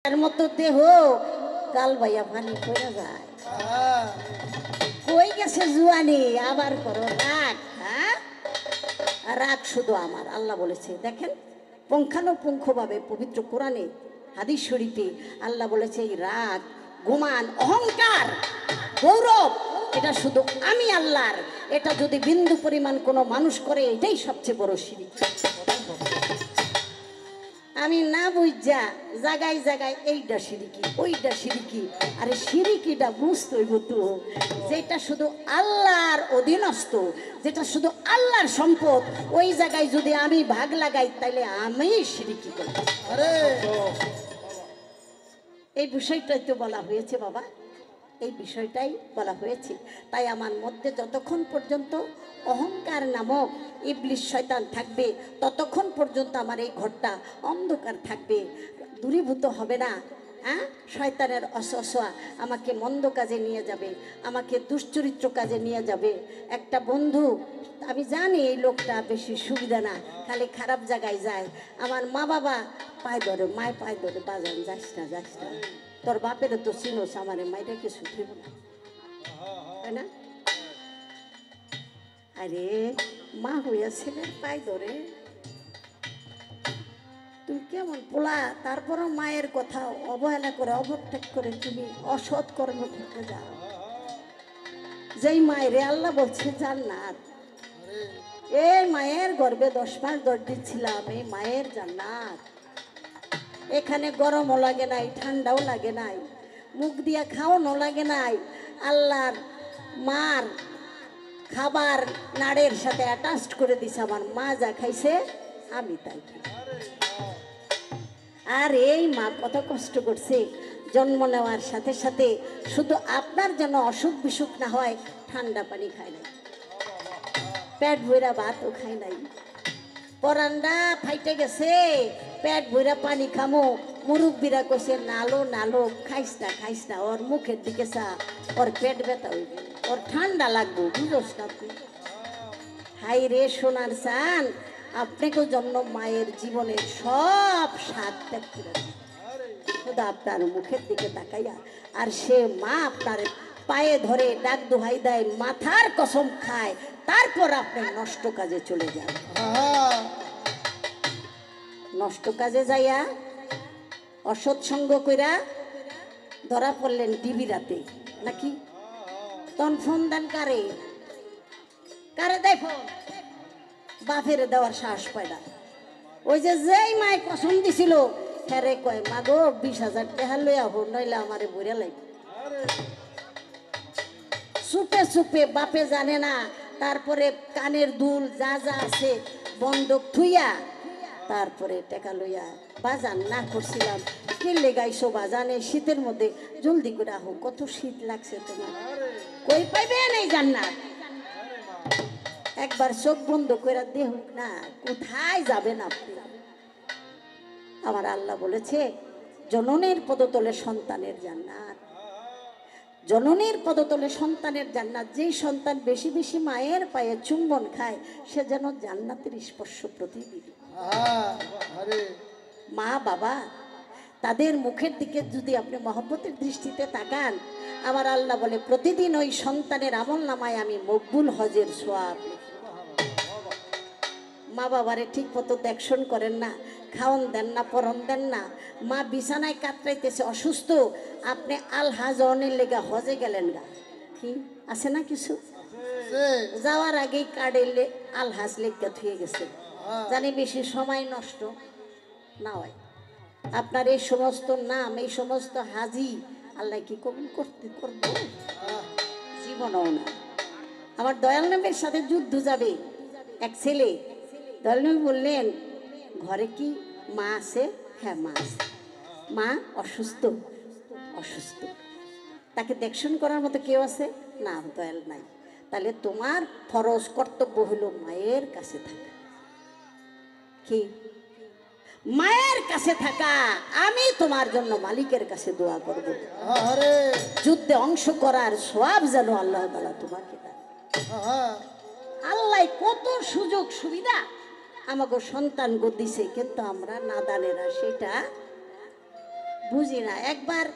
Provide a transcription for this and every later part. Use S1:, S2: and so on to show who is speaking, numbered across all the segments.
S1: এর মতো দেহ কাল ভাইয়া পানি পড়ে যায়। কই গেছে জুয়ানি? আবার করো রাগ। হ্যাঁ, রাগ শুধু আমার। আল্লাহ বলেছে, দেখেন পুঙ্খানুপুঙ্খভাবে পবিত্র কোরআনে হাদিস শরীফে আল্লাহ বলেছে, এই রাগ, গুমান, অহংকার, গৌরব এটা শুধু আমি আল্লাহর। এটা যদি বিন্দু পরিমাণ কোনো মানুষ করে, এটাই সবচেয়ে বড় শিরক। আমি না বুঝা জায়গায় জায়গায় এইটা সিরিকি ওইটা সিরিকি। আরে সিরিকিটা বুঝতে হইব তো, যেটা শুধু আল্লাহর অধীনস্থ, যেটা শুধু আল্লাহর সম্পদ, ওই জায়গায় যদি আমি ভাগ লাগাই তাইলে আমি সিরিকি করি। আরে এই বিষয়টাই তো বলা হয়েছে বাবা, এই বিষয়টাই বলা হয়েছে। তাই আমার মধ্যে যতক্ষণ পর্যন্ত অহংকার নামক ইবলিশ শয়তান থাকবে, ততক্ষণ পর্যন্ত আমার এই ঘরটা অন্ধকার থাকবে, দূরীভূত হবে না। হ্যাঁ, শয়তানের অসোয়া আমাকে মন্দ কাজে নিয়ে যাবে, আমাকে দুশ্চরিত্র কাজে নিয়ে যাবে। একটা বন্ধু, আমি জানি এই লোকটা বেশি সুবিধা না, খালি খারাপ জায়গায় যায়। আমার মা বাবা পায়ে ধরে, মায় পায়ে ধরে, বাজান যাস না যাস না, তোর বাপের তো চিনোস, আমার মাইটা কিছু থইব না, তাই না? আরে মা হইয়া ছেলের পায়ে ধরে, তুমি কেমন পোলা, তারপরও মায়ের কথা অবহেলা করে, অবত্যাগ করে তুমি অসৎ কর্ম করতে যাও। যেই মায়ের আল্লাহ বলছে জান্নাত, এই মায়ের গর্ভে 10 মাস দর্দ ছিলাম, এই মায়ের জান্নাত। এখানে গরমও লাগে নাই, ঠান্ডাও লাগে নাই, মুখ দিয়া খাওয়ানো লাগে নাই। আল্লাহর মার খাবার নাড়ের সাথে অ্যাটাচড করে দিছে, আমার মা যা খাইছে আমি তাই। আর এই মা কত কষ্ট করছে জন্ম নেওয়ার সাথে সাথে, শুধু আপনার যেন অসুখ বিসুখ না হয়, ঠান্ডা পানি খায় নাই, পেট ভরা ভাতও খায় নাই, পরান্ডা ফাইটে গেছে, পেট ভরা পানি খামো। মুরব্বীরা কইছে নালো নালো, খাইস না, ওর মুখের দিকে চা, ওর পেট ব্যথা হইবে, ওর ঠান্ডা লাগবো, বুঝোস না তুই? হাই রে সোনার চান, আপনাকেও জন্ম মায়ের জীবনের সব স্বাদ ত্যাগ করে শুধু আপনার মুখের দিকে তাকাইয়া। আর সে মা আপনার পায়ে ধরে ডাক দোহাই দেয়, মাথার কসম খায়, তারপর আপনি নষ্ট কাজে চলে যান। নষ্ট কাজে যাইয়া অসৎ সঙ্গ কইরা ধরা পড়লেন টিভি রাতে নাকি, তখন ফোন দেন কারে? কারে দেয় ফোন? বাপের দেওয়ার সাহস পায় না। ওই যে যেই মায় কসম দিছিল, হ্যারে কয়, মাগো 20,000 টাকা লইয়া হো, নইলে আমারে বইরা লাগবে। চুপে চুপে, বাপে জানে না, তারপরে কানের দুল যা যা আছে বন্ধক থুইয়া, তারপরে টাকা লইয়া, বাজান না করছিলাম, কিনলে গাইছো বাজানে শীতের মধ্যে, জলদি করে আহো, কত শীত লাগছে তোমার। কই পাইবেন এই জান্নাত? একবার চোখ বন্ধ করে দেখুক না, কোথায় যাবেন আপনি? আমার আল্লাহ বলেছে, জননীর পদতলে সন্তানের জান্নাত, জননীর পদতলে সন্তানের জান্নাত। যেই সন্তান বেশি বেশি মায়ের পায়ে চুম্বন খায়, সে যেন জান্নাতের স্পর্শ প্রতিদিন। মা বাবা তাদের মুখের দিকে যদি আপনি মহব্বতের দৃষ্টিতে তাকান, আমার আল্লাহ বলে, প্রতিদিন ওই সন্তানের আমল নামায় আমি মকবুল হজের সোয়াব। মা বাবারে ঠিক মতো দেখশন করেন না, খাওয়ন দেন না, পরন দেন না, মা বিছানায় কাতরাইতেছে অসুস্থ, আপনি আল হাজ অনের লেগা হজে গেলেন গা, কি আছে না কিছু? যাওয়ার আগেই কার্ডে আল হাজ লেগা থুয়ে গেছে, জানি বেশি সময় নষ্ট না হয়। আপনার এই সমস্ত নাম, এই সমস্ত হাজি আল্লাহ কি কবুল করবো? জীবনও না। আমার দয়াল নবীর সাথে যুদ্ধ যাবে এক ছেলে, দয়াল নবী বললেন, ঘরে কি মা আছে? হ্যাঁ মা আছে। মা অসুস্থ? অসুস্থ। তাকে দেখশন করার মতো কেউ আছে? না, দয়াল নাই। তাহলে তোমার ফরজ কর্তব্য হলো মায়ের কাছে থাকা। কি? মায়ের কাছে থাকা। আমি তোমার জন্য মালিকের কাছে দোয়া করব, যুদ্ধে অংশ করার সওয়াব যেন আল্লাহ তাআলা তোমাকে দেন। আল্লাহ কত সুযোগ সুবিধা আমাকে সন্তান গো দিছে, কিন্তু আমরা নাদানেরা সেটা বুঝি না। একবার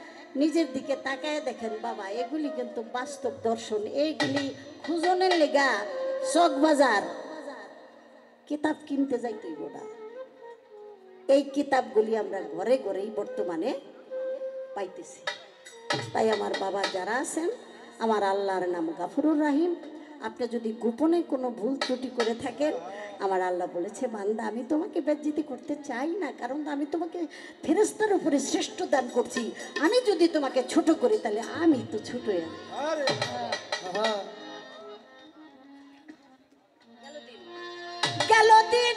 S1: নিজের দিকে তাকায় দেখেন বাবা, এগুলি কিন্তু বাস্তব দর্শন। এইগুলি খুঁজনের লেগা চক বাজার কিতাব কিনতে যাই তুই গোটা। এই কিতাবগুলি আমরা ঘরে ঘরেই বর্তমানে পাইতেছি। তাই আমার বাবা যারা আছেন, আমার আল্লাহর নাম গাফুরুর রাহিম। আপনি যদি গোপনে কোনো ভুল ত্রুটি করে থাকেন, আমার আল্লাহ বলেছে বান্দা আমি তোমাকে বেজ্জিতি করতে চাই না, কারণ আমি তোমাকে ফেরেশতার উপরে শ্রেষ্ঠ দান করছি। আমি যদি তোমাকে ছোট করি তাহলে আমি তো ছোট। গেল দিন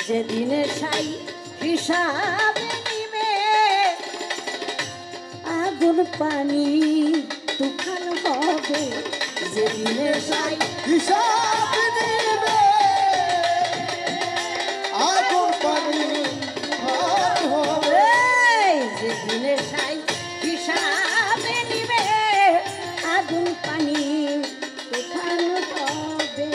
S1: যেদিনে সাই হিসাব নিবে, আগুন পানি তুফান হবে। যেদিনে সাই
S2: হিসাব নিবে, আগুন পানি তুফান হবে।
S1: যেদিনে সাই হিসাব নিবে, আগুন পানি তুফান হবে।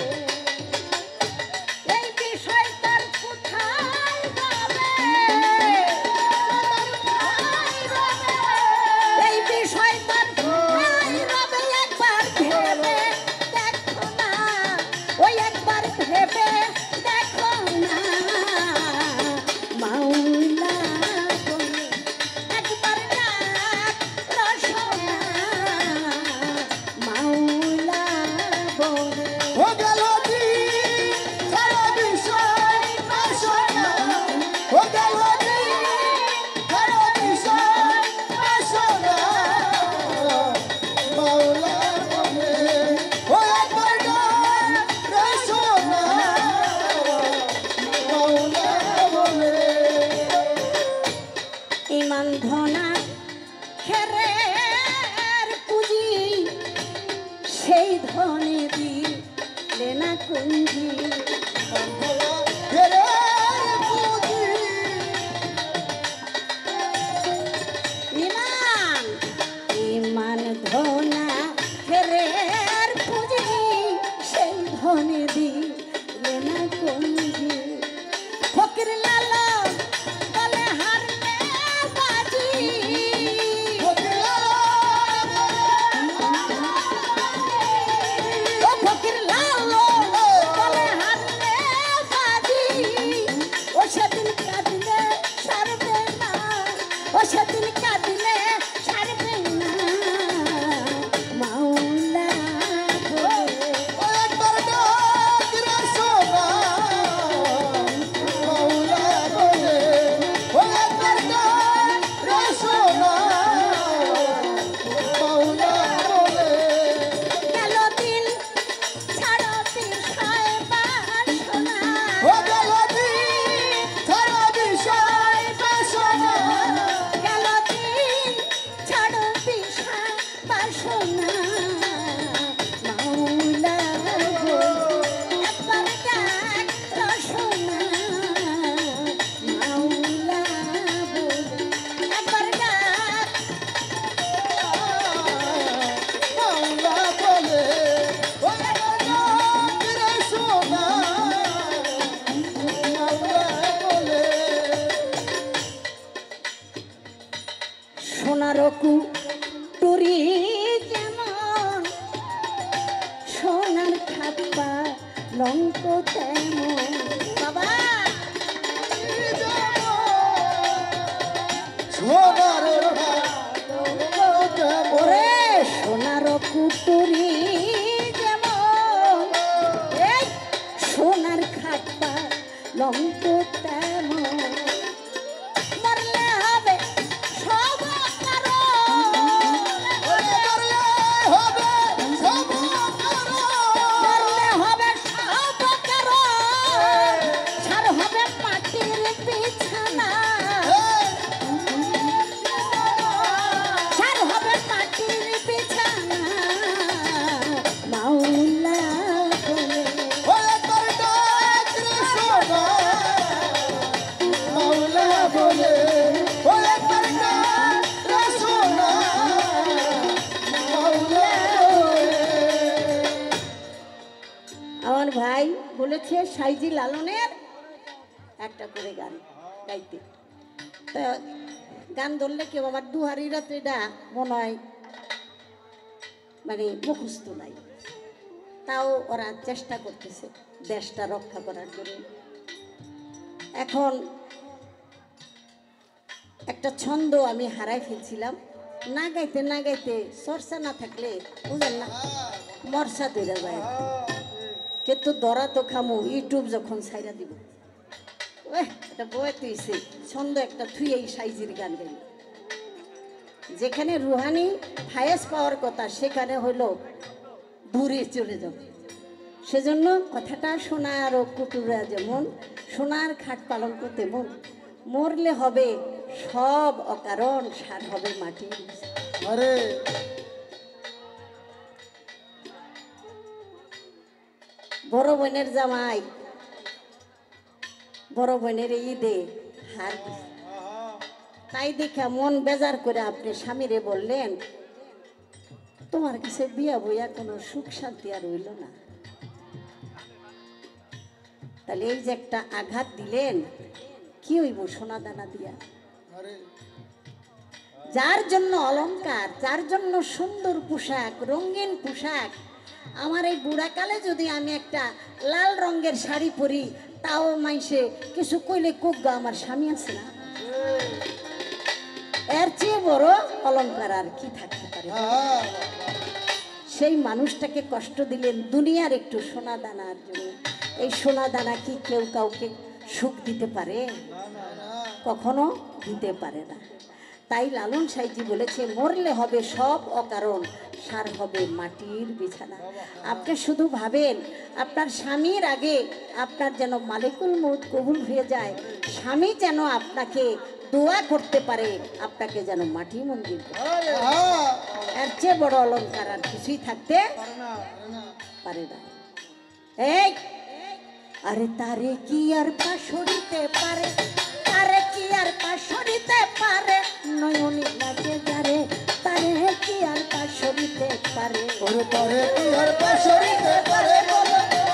S1: ইমান ধনা খেরের পুঁজি, সেই ধনে দিলে না কুঞ্জি। ইমান ইমান ধনা খেরের পুঁজি, সেই ধনে দিলে না কুঞ্জি। ফকির লালা সোনারকু টুরি যেমন, সোনার খাপ্পা লঙ্ক তেমন। বাবা ওরে সোনারকু টুরি যেমন, সোনার খাপ্পা লঙ্ক তেমন। ভাই বলেছে সাইজি লালনের একটা করে গান গাইতে। তা গান ধরলে কেউ আমার দুহারি রাত্রিটা মনে হয় মানে মুখস্থ নাই, তাও ওরা চেষ্টা করতেছে দেশটা রক্ষা করার জন্য। এখন একটা ছন্দ আমি হারাই ফেলছিলাম, না গাইতে না গাইতে চর্চা না থাকলে বুঝলেন না মরসা ধরে যায়। কিন্তু দরা তো খামু ইউটিউব যখন ছাইরা দিব এটা বইতেছে ছন্দ একটা থুই এই সাইজির গান গাই। যেখানে রুহানি ফায়েজ পাওয়ার কথা সেখানে হলো দূরে চলে যাবে। সেজন্য কথাটা সোনার ও কুটুরা যেমন সোনার খাট পালঙ্ক তেমন, মরলে হবে সব অকারণ, সার হবে মাটি।
S2: আরে
S1: বড় বোনের জামাই বড় বোনের ঈদে হার দিছে। তাই দেখে মন বেজার করে আপনি স্বামীরে বললেন তোমার কাছে বিয়া বইয়া কোনো সুখ শান্তি আর হইল না। তাহলে এই যে একটা আঘাত দিলেন, কি হইব সোনা দানা দিয়া?
S2: আরে
S1: যার জন্য অলংকার, যার জন্য সুন্দর পোশাক, রঙিন পোশাক, আমার এই বুড়াকালে যদি আমি একটা লাল রঙের শাড়ি পরি তাও মাইসে কিছু কইলে কোগা আমার স্বামী আছে না, এর চেয়ে বড় অলংকার আর কি থাকতে পারে? সেই মানুষটাকে কষ্ট দিলেন দুনিয়ার একটু সোনা দানার জন্য। এই সোনা দানা কি কেউ কাউকে সুখ দিতে পারে? কখনো দিতে পারে না। তাই লালন সাইজি বলেছে মরলে হবে সব অকারণ, সার হবে মাটির বিছানা। আপনি শুধু ভাবেন আপনার স্বামীর আগে আপনার যেন মালিকুল মউত কবুল হয়ে যায়, স্বামী যেন আপনাকে দোয়া করতে পারে, আপনাকে যেন মাটি মন্দির করে। এর চেয়ে বড় অলংকার আর কিছুই থাকতে পারে না। এই আরে তারে কি আর পাশরিতে পারে, তারে কি আর পাশরিতে পারে, নয়নি লাগে যারে তারে কি আর পাশরিতে পারে।
S2: ওরে তারে কি আর পাশরিতে পারে,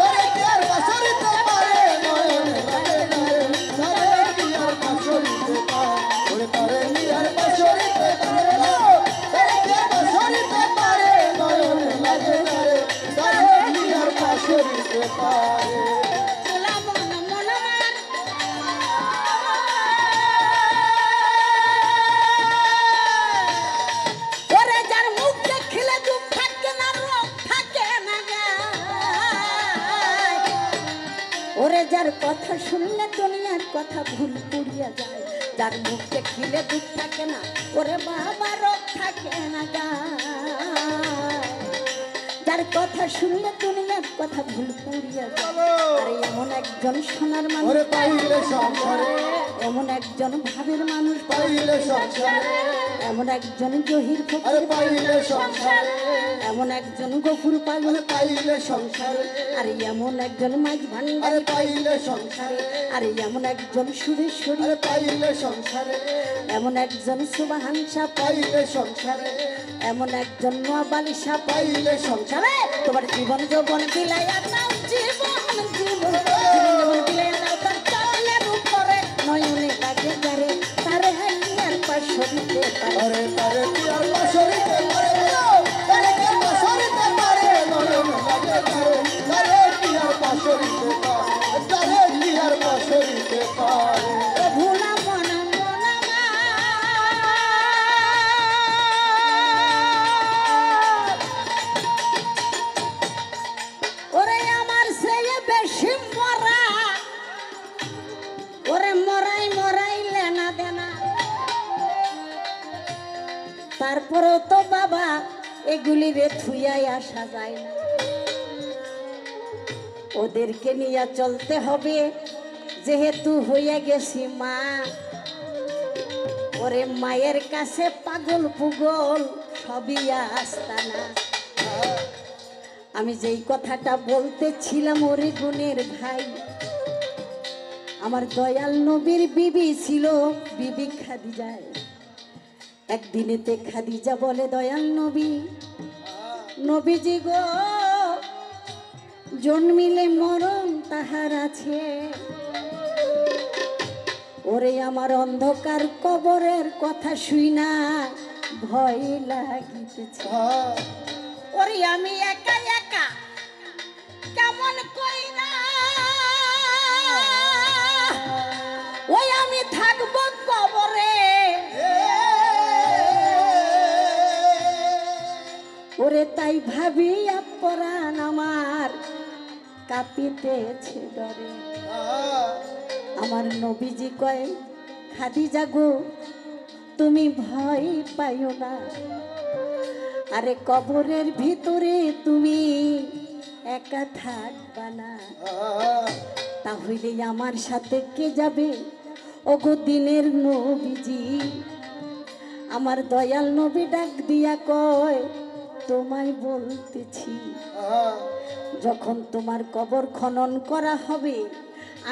S2: তারে কি আর পাশরিতে পারে, নয়ন লাগে তারে, তারে কি আর পাশরিতে পারে, ওরে তারে কি আর পাশরিতে পারে, তারে কি আর পাশরিতে পারে, নয়ন লাগে তারে, তারে কি আর পাশরিতে পারে।
S1: ওরে যার কথা শুনলে দুনিয়ার কথা ভুল পুড়িয়া যায়, যার মুখ দেখিলে দুঃখ থাকে না, ওরে বাবা রোগ থাকে না গায়। যার কথা শুনলে দুনিয়ার কথা ভুল পুড়িয়া যায়। আরে এমন একজন সোনার মানুষ
S2: ওরে পাইলে সংসারে,
S1: এমন একজন ভাবের মানুষ
S2: পাইলে সংসারে,
S1: এমন একজন জহির
S2: আরে
S1: ফকির
S2: পাইলে সংসারে,
S1: এমন একজন গফুর পাগল
S2: আরে পাইলে সংসারে,
S1: আরে এমন একজন মাঝ
S2: আরে
S1: ভান্ডারি
S2: পাইলে সংসারে,
S1: আরে এমন একজন সুরেশ্বরী
S2: আরে পাইলে সংসারে,
S1: এমন একজন সুবাহান সাপ
S2: পাইলে সংসারে,
S1: এমন একজন নোয়াবালি সাপ
S2: পাইলে সংসারে,
S1: তোমার জীবন যৌবন বিলাইয়া দাও, জীবন জীবন যৌবন বিলাইয়া দাও তার চরণের উপরে, নয়নে লাগে যারে তারে আর পাশরিতে পারে।
S2: আরে তারে কি আর পাশরিতে পারে, তারে কি আর পাশরিতে পারে, নয়ন লাগে তারে, তারে কি আর পাশরিতে পারে, তারে কি আর পাশরিতে পারে।
S1: ভোলা মনা মনা মা ওরে আমার চেয়ে বেশি মরা, ওরে মরাই মরাই লেনা দেনা, তারপরেও তো বাবা এগুলি রে থুইয়াই আসা যায় না। ওদেরকে নিয়ে চলতে হবে যেহেতু হইয়া গেছি মা। ওরে মায়ের কাছে পাগল পুগল সবই আস্তানা। আমি যেই কথাটা বলতেছিলাম ওরে গুণের ভাই, আমার দয়াল নবীর বিবি ছিল বিবি খাদিজায়। একদিনেতে খাদিজা বলে দয়াল নবী, নবীজি গো জন্মিলে মরণ তাহার আছে। ওরে আমার অন্ধকার কবরের কথা শুই না ভয় লাগিতেছে। ওরে আমি একা একা কেমন কইরা ওই আমি থাকবো কবরে। ওরে তাই ভাবিয়া পরাণ আমার কাঁপিতেছে ডরে। আমার নবীজি কয় খাদিজা গো তুমি ভয় পাইও না, আরে কবরের ভিতরে তুমি একা থাকবা না। তাহলে আমার সাথে কে যাবে? ওগো দিনের নবীজি। আমার দয়াল নবী ডাক দিয়া কয় তোমায় বলতেছি, যখন তোমার কবর খনন করা হবে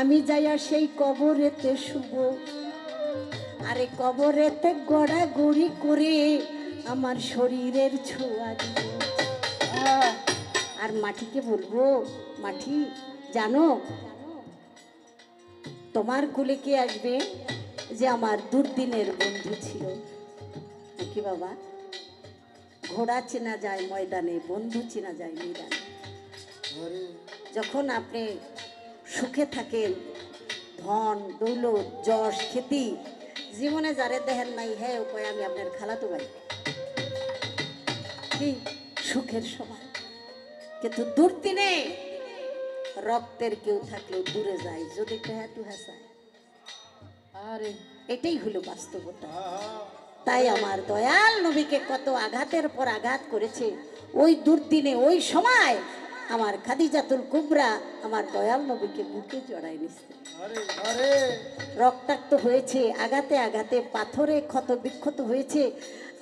S1: আমি যাইয়া সেই কবরেতে শুব। আরে কবরেতে গড়াগড়ি করে আমার শরীরের ছোঁয়া দিব। আর মাটিকে বলবো মাটি জানো তোমার কুলে কে আসবে? যে আমার দুর্দিনের বন্ধু ছিল। কি বাবা, ঘোড়া চেনা যায় ময়দানে, বন্ধু চেনা যায় ময়দানে। যখন আপনি সুখে থাকেন, ধন দৌলত যশ খ্যাতি জীবনে যারে দেখেন নাই, হ্যাঁ ও কয় আমি আপনার খালাতো ভাই, কি সুখের সময়। কিন্তু দুর্দিনে রক্তের কেউ থাকলেও দূরে যায় যদি টু হাসায়। আরে এটাই হলো বাস্তবতা। তাই আমার দয়াল নবীকে কত আঘাতের পর আঘাত করেছে, ওই দুর্দিনে ওই সময় আমার খাদিজাতুল কুবরা আমার দয়াল নবীকে বুকে জড়াই নিছে। রক্তাক্ত হয়েছে, আঘাতে আঘাতে পাথরে ক্ষত বিক্ষত হয়েছে।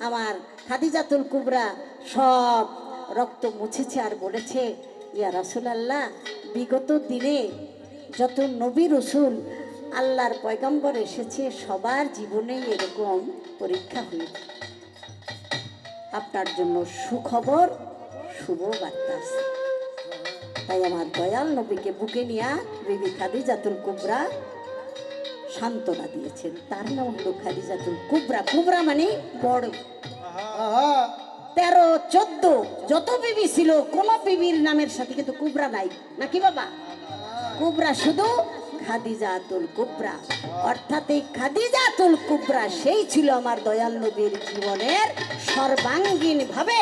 S1: আমার খাদিজাতুল কুবরা সব রক্ত মুছেছে আর বলেছে ইয়া রাসূলুল্লাহ, বিগত দিনে যত নবী রসুল আল্লাহর পয়গম্বর এসেছে সবার জীবনেই এরকম পরীক্ষা হয়েছে। আপনার জন্য সুখবর, শুভ বার্তা আছে। তাই আমার দয়াল নবীকে বুকে নিয়ে বিবি খাদিজাতুল কুবরা সান্ত্বনা দিয়েছেন। তার নাম হলো খাদিজাতুল কুবরা। কুবরা মানে বড়। 13, 14 যত বিবি ছিল কোন বিবির নামের সাথে কিন্তু কুবরা নাই, নাকি বাবা? কুবরা শুধু খাদিজাতুল কুবরা। অর্থাৎ এই খাদিজাতুল কুবরা সেই ছিল আমার দয়াল নবীর জীবনের সর্বাঙ্গীন ভাবে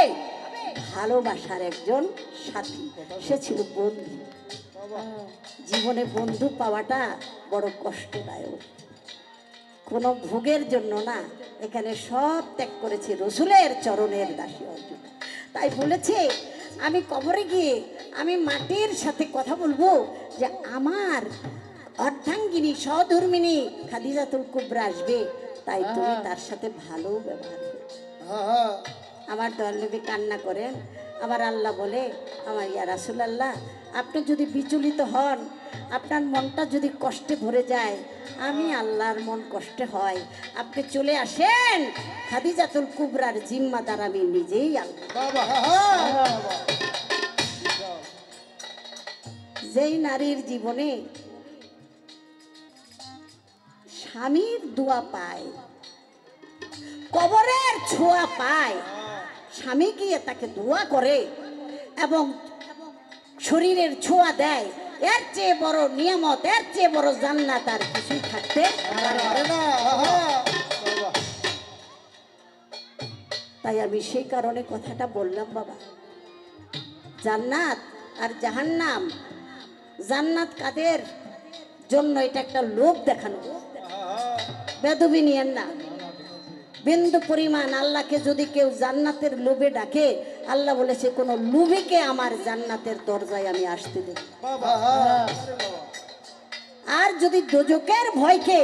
S1: ভালোবাসার একজন সাথী। সে ছিল বন্ধু। জীবনে বন্ধু পাওয়াটা বড় কষ্টদায়ক, কোনো ভোগের জন্য না। এখানে সব ত্যাগ করেছে রসুলের চরণের দাসী অর্জুন। তাই বলেছে আমি কবরে গিয়ে আমি মাটির সাথে কথা বলবো যে আমার অর্ধাঙ্গিনী সহধর্মিনী খাদিজাতুল কুবরা আসবে, তাই তুমি তার সাথে ভালো ব্যবহার করো। আমার দয়াল নবী কান্না করেন। আমার আল্লাহ বলে আমার ইয়া রাসূলুল্লাহ, আপনি যদি বিচলিত হন, আপনার মনটা যদি কষ্টে ভরে যায়, আমি আল্লাহর মন কষ্টে হয়, আপনি চলে আসেন, খাদিজাতুল কুবরার জিম্মাদার আমি নিজেই আল্লাহ। যেই নারীর জীবনে স্বামীর দোয়া পায়, কবরের ছোঁয়া পায়, স্বামী গিয়ে তাকে দোয়া করে এবং শরীরের ছোঁয়া দেয়, এর চেয়ে বড় নিয়ামত, এর চেয়ে বড় জান্নাত আর কিছুই থাকতে পারে না। তাই আমি সেই কারণে কথাটা বললাম বাবা। জান্নাত আর জাহান্নাম, জান্নাত কাদের জন্য এটা একটা লোভ দেখানো, বেদবি নিয়েন না। বিন্দু পরিমাণ আল্লাহকে যদি কেউ জান্নাতের লোভে ডাকে, আল্লাহ বলেছে কোন লোভীকে আমার জান্নাতের দরজায় আমি আসতে দেব। আর যদি দোজকের ভয়কে,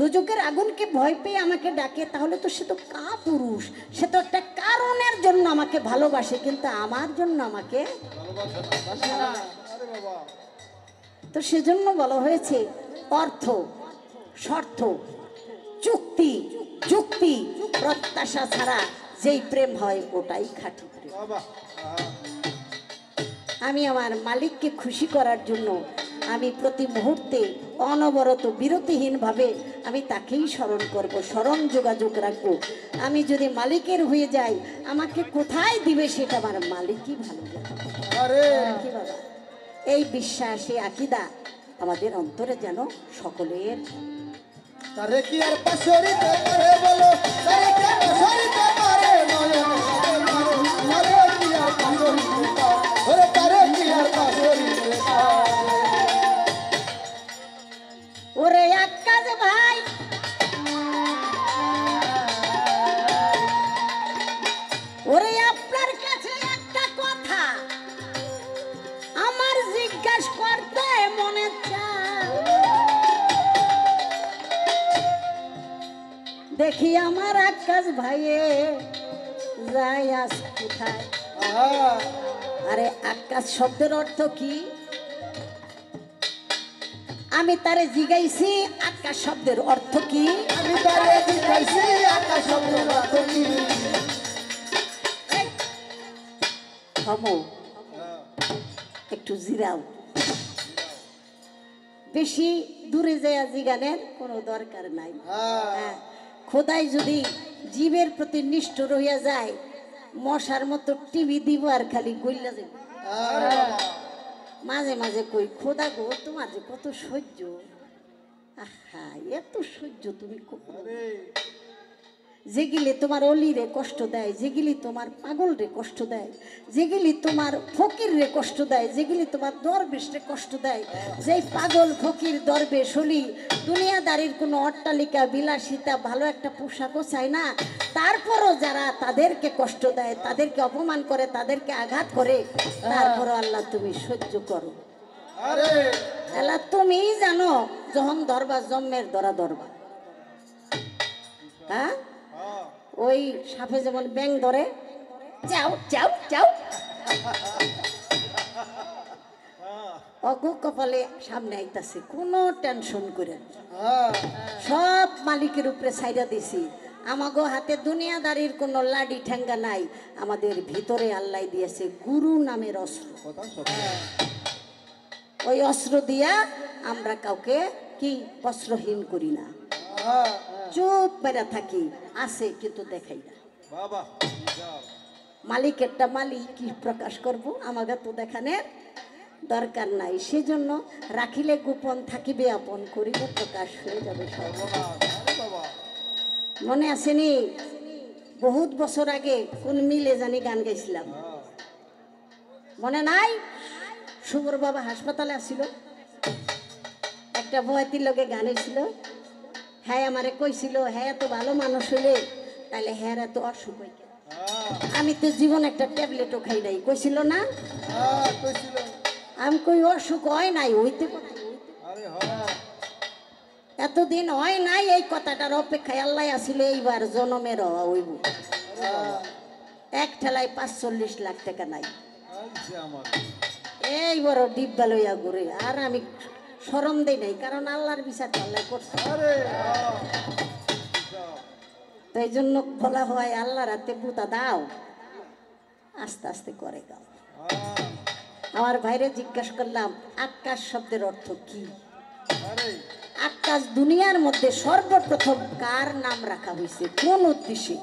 S1: দোজকের আগুনকে ভয় পেয়ে আমাকে ডাকে, তাহলে তো সে তো কাপুরুষ, সে তো একটা কারণের জন্য আমাকে ভালোবাসে, কিন্তু আমার জন্য আমাকে তো সেজন্য বলা হয়েছে অর্থ, স্বার্থ, চুক্তি, যুক্তি, প্রত্যাশা ছাড়া যেই প্রেম হয় ওটাই খাঁটি প্রেম। আমি আমার মালিককে খুশি করার জন্য আমি প্রতি মুহূর্তে অনবরত বিরতিহীনভাবে আমি তাকেই স্মরণ করব, স্মরণ যোগাযোগ রাখবো। আমি যদি মালিকের হয়ে যাই, আমাকে কোথায় দিবে সেটা আমার মালিকই ভালো জানে।
S2: আরে
S1: কি বাবা, এই বিশ্বাস, এই আকীদা আমাদের অন্তরে যেন সকলের।
S2: তারে কি আর পাশরিতে পারে বলো, তারে কি আর পাশরিতে পারে নয়ন তারে কি আর পাশরিতে পারে, ওরে তারে কি আর পাশরিতে পারে।
S1: ওরে আক্কাস ভাই, ওরে আপনার কাছে একটা কথা আমার জিজ্ঞাসা করতে মনে চায়। দেখি আমার আক্কাস ভাইয়ে যাই আজ কোথায়। আরে আক্কাস শব্দের অর্থ কি? আমি তারে জিগাইছি আকাশ শব্দের অর্থ কি?
S2: আমি তারে জিজ্ঞাসি আকাশ শব্দের অর্থ কি?
S1: থামো, একটু জিরাও। বেশি দূরে যায় জিগানের কোনো দরকার নাই। হ্যাঁ, খোদাই যদি জীবের প্রতি নিষ্ঠুর হইয়া যায়, মশার মতো টিভি দিব আর খালি গইলা যাবে। মাঝে মাঝে কই, খোদা গো তোমার যে কত সহ্য, আহা এত সহ্য তুমি যেগুলি তোমার অলিরে কষ্ট দেয়, যেগুলি তোমার পাগল রে কষ্ট দেয়, যেগুলি তোমার ফকির রে কষ্ট দেয়, যেগুলি তোমার দরবেশ রে কষ্ট দেয়। যেই পাগল ফকির দরবেশ অলি দুনিয়াদারির কোনো অট্টালিকা বিলাসিতা ভালো একটা পোশাকও চায় না, তারপরও যারা তাদেরকে কষ্ট দেয়, তাদেরকে অপমান করে, তাদেরকে আঘাত করে, তারপরও আল্লাহ তুমি সহ্য করো। আল্লাহ তুমিই জানো যখন ধরবা জন্মের ধরা ধরবা। হ্যাঁ, ওই সাপে যেমন ব্যাং ধরে, যাও যাও যাও, অগো কপালে সামনে আইতাছে, কোনো টেনশন করে সব মালিকের উপরে ছাইড়া দিছি। আমাগো হাতে দুনিয়াদারির কোনো লাডি ঠেঙ্গা নাই, আমাদের ভিতরে আল্লাহ দিয়েছে গুরু নামের অস্ত্র। ওই অস্ত্র দিয়া আমরা কাউকে কি বস্ত্রহীন করি না, চুপ মেরা থাকি, আছে কিন্তু দেখাই না। মালিকেরটা মালিক কি প্রকাশ করব, আমাকে তো দেখানোর দরকার নাই। সেজন্য রাখিলে গোপন থাকিবে আপন, করিলে প্রকাশ হয়ে যাবে সব। মনে আসেনি বহুত বছর আগে কোন মিলে জানি গান গাইছিলাম, মনে নাই? শুভর বাবা হাসপাতালে আসছিল, একটা বয়াতির লোকে গান হয়েছিল। হ্যাঁ আমারে কইছিল, হ্যাঁ এত ভালো মানুষ হইলে তাহলে হ্যাঁ এত অসুখ হইকে। আমি তো জীবন একটা ট্যাবলেটও খাই নাই, কইছিল না? আমি কই অসুখ হয় নাই, হইতে এতদিন হয় নাই, এই কথাটার অপেক্ষায় আল্লাহ আসিল এইবার জনমের হওয়া হইব। এক ঠেলায় 45 লাখ টাকা নাই, এই বড় ডিব্বা লইয়া ঘুরে। আর আমি শরম দেই নাই, কারণ আল্লাহর বিচার আল্লাহ করছে। তাই জন্য বলা হয় আল্লাহর হাতে বুতা দাও, আস্তে আস্তে করে গাও। আমার ভাইরে জিজ্ঞাসা করলাম আকাশ শব্দের অর্থ কি? আকাশ দুনিয়ার মধ্যে সর্বপ্রথম কার নাম রাখা হয়েছে, কোন উদ্দেশ্যে?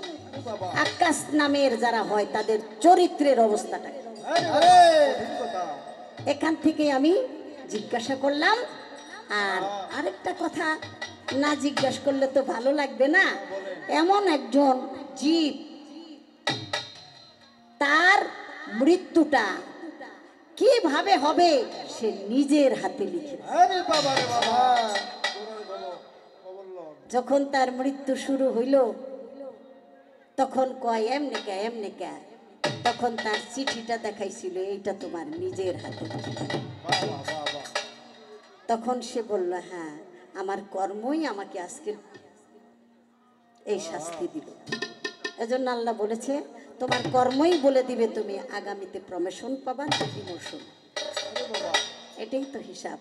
S1: আকাশ নামের যারা হয় তাদের চরিত্রের অবস্থাটা। এখান থেকে আমি জিজ্ঞাসা করলাম। আর আরেকটা কথা না জিজ্ঞাসা করলে তো ভালো লাগবে না। এমন একজন জীব, তার মৃত্যুটা কিভাবে হবে সে নিজের হাতে লিখে। যখন তার মৃত্যু শুরু হইল তখন কয় এমনে কে এমনে কে, তখন তার চিঠিটা দেখাইছিল, এইটা তোমার নিজের হাতে। তখন সে বলল হ্যাঁ আমার কর্মই আমাকে আজকে এই শাস্তি দিল। এজন্য আল্লাহ বলেছে তোমার কর্মই বলে দিবে তুমি আগামীতে প্রমোশন পাবা না ডিমোশন। এটাই তো হিসাব।